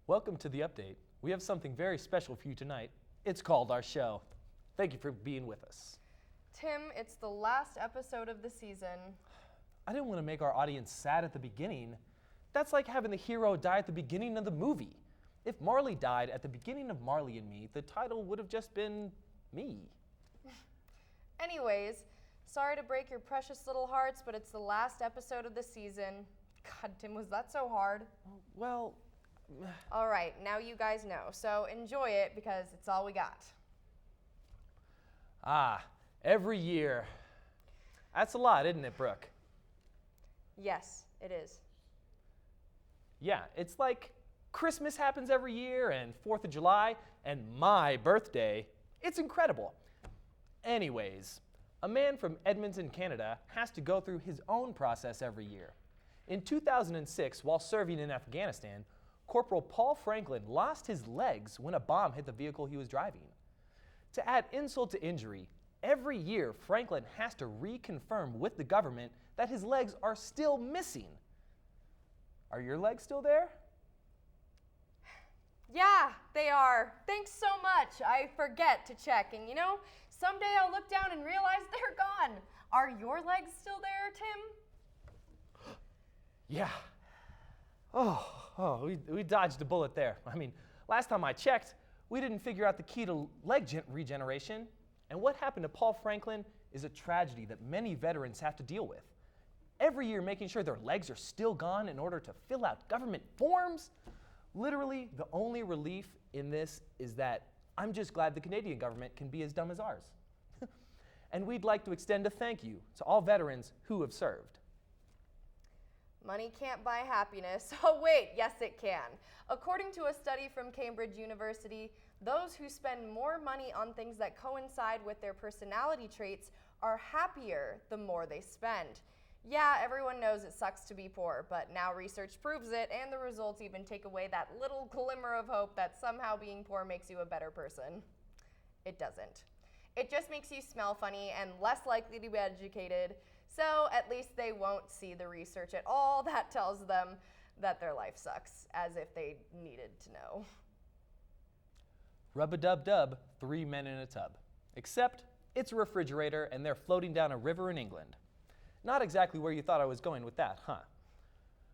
Welcome to the update. We have something very special for you tonight. It's called our show. Thank you for being with us. Tim, it's the last episode of the season. I didn't want to make our audience sad at the beginning. That's like having the hero die at the beginning of the movie. If Marley died at the beginning of Marley and Me, the title would have just been Me. Anyways, sorry to break your precious little hearts, but it's the last episode of the season. God, Tim, was that so hard? Well, All right, now you guys know, so enjoy it because it's all we got. every year. That's a lot, isn't it, Brooke? Yes, it is. Yeah, it's like Christmas happens every year and 4th of July and my birthday. It's incredible. Anyways, a man from Edmonton, Canada has to go through his own process every year. In 2006, while serving in Afghanistan, Corporal Paul Franklin lost his legs when a bomb hit the vehicle he was driving. To add insult to injury, every year Franklin has to reconfirm with the government that his legs are still missing. Are your legs still there? Yeah, they are. Thanks so much. I forget to check, and someday I'll look down and realize they're gone. Are your legs still there, Tim? Yeah. We dodged a bullet there. I mean, last time I checked, we didn't figure out the key to leg regeneration. And what happened to Paul Franklin is a tragedy that many veterans have to deal with. Every year making sure their legs are still gone in order to fill out government forms. Literally, the only relief in this is that I'm just glad the Canadian government can be as dumb as ours. And we'd like to extend a thank you to all veterans who have served. Money can't buy happiness. Oh wait, yes it can. According to a study from Cambridge University, those who spend more money on things that coincide with their personality traits are happier the more they spend. Yeah, everyone knows it sucks to be poor, but now research proves it, and the results even take away that little glimmer of hope that somehow being poor makes you a better person. It doesn't. It just makes you smell funny and less likely to be educated, so at least they won't see the research at all that tells them that their life sucks, as if they needed to know. Rub-a-dub-dub, 3 men in a tub. Except it's a refrigerator and they're floating down a river in England. Not exactly where you thought I was going with that, huh?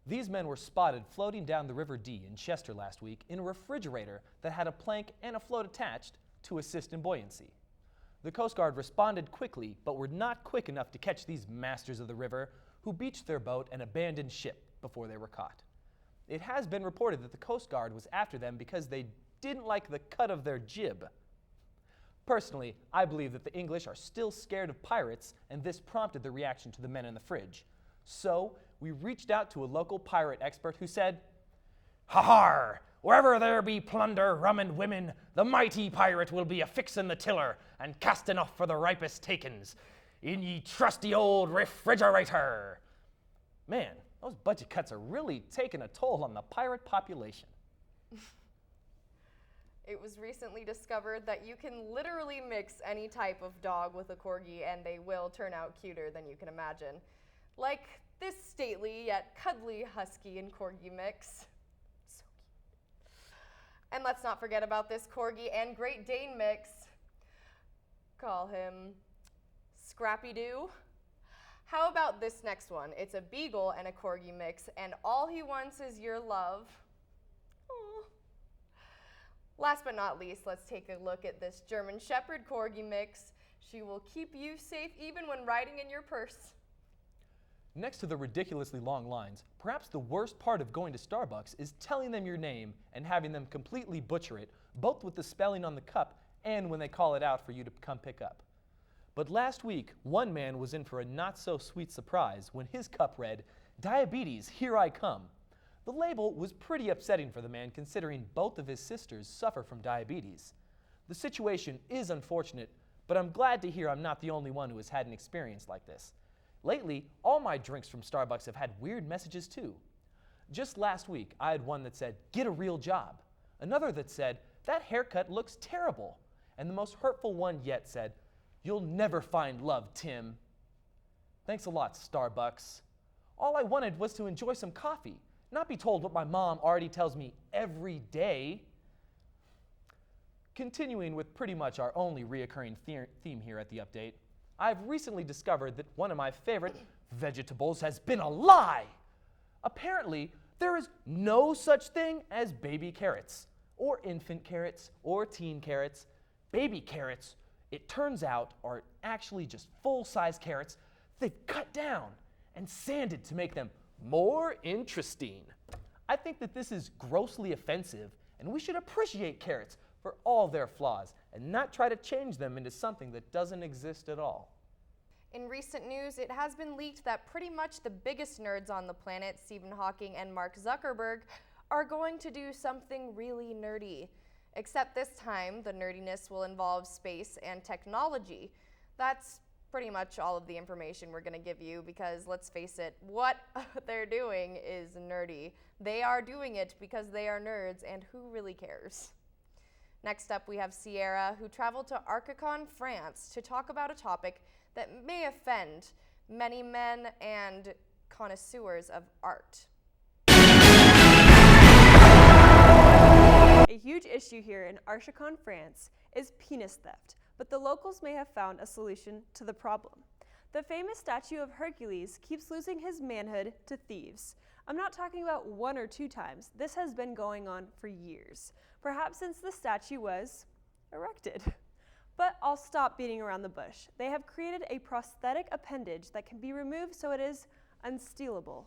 These men were spotted floating down the River Dee in Chester last week in a refrigerator that had a plank and a float attached to assist in buoyancy. The Coast Guard responded quickly, but were not quick enough to catch these masters of the river who beached their boat and abandoned ship before they were caught. It has been reported that the Coast Guard was after them because they didn't like the cut of their jib. Personally, I believe that the English are still scared of pirates, and this prompted the reaction to the men in the fridge. So, we reached out to a local pirate expert who said, "Ha-har! Wherever there be plunder, rum, and women, the mighty pirate will be affixing the tiller and casting off for the ripest takings in ye trusty old refrigerator." Man, those budget cuts are really taking a toll on the pirate population. It was recently discovered that you can literally mix any type of dog with a corgi and they will turn out cuter than you can imagine. Like this stately yet cuddly husky and corgi mix. So cute. And let's not forget about this corgi and Great Dane mix. Call him Scrappy-Doo. How about this next one? It's a beagle and a corgi mix, and all he wants is your love. Aww. Last but not least, let's take a look at this German Shepherd corgi mix. She will keep you safe even when riding in your purse. Next to the ridiculously long lines, perhaps the worst part of going to Starbucks is telling them your name and having them completely butcher it, both with the spelling on the cup and when they call it out for you to come pick up. But last week, one man was in for a not-so-sweet surprise when his cup read, "Diabetes, here I come." The label was pretty upsetting for the man considering both of his sisters suffer from diabetes. The situation is unfortunate, but I'm glad to hear I'm not the only one who has had an experience like this. Lately, all my drinks from Starbucks have had weird messages too. Just last week, I had one that said, "Get a real job." Another that said, "That haircut looks terrible." And the most hurtful one yet said, "You'll never find love, Tim." Thanks a lot, Starbucks. All I wanted was to enjoy some coffee, not be told what my mom already tells me every day. Continuing with pretty much our only reoccurring theme here at the update, I've recently discovered that one of my favorite vegetables has been a lie. Apparently, there is no such thing as baby carrots, or infant carrots, or teen carrots. Baby carrots, it turns out, are actually just full-size carrots they've cut down and sanded to make them more interesting. I think that this is grossly offensive, and we should appreciate carrots for all their flaws and not try to change them into something that doesn't exist at all. In recent news, it has been leaked that pretty much the biggest nerds on the planet, Stephen Hawking and Mark Zuckerberg, are going to do something really nerdy. Except this time, the nerdiness will involve space and technology. That's pretty much all of the information we're going to give you because, let's face it, what they're doing is nerdy. They are doing it because they are nerds, and who really cares? Next up, we have Sierra, who traveled to Arcachon, France, to talk about a topic that may offend many men and connoisseurs of art. A huge issue here in Arcachon, France, is penis theft, but the locals may have found a solution to the problem. The famous statue of Hercules keeps losing his manhood to thieves. I'm not talking about 1 or 2 times. This has been going on for years, perhaps since the statue was erected. But I'll stop beating around the bush. They have created a prosthetic appendage that can be removed so it is unstealable.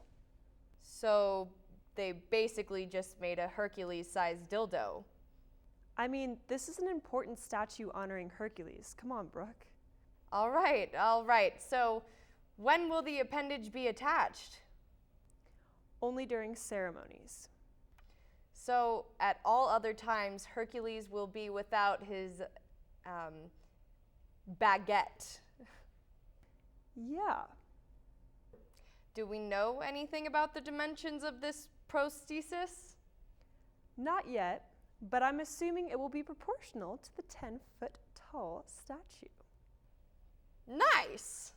So they basically just made a Hercules-sized dildo. I mean, this is an important statue honoring Hercules. Come on, Brooke. All right. So when will the appendage be attached? Only during ceremonies. So at all other times, Hercules will be without his baguette. Yeah. Do we know anything about the dimensions of this prosthesis? Not yet, but I'm assuming it will be proportional to the 10-foot tall statue. Nice!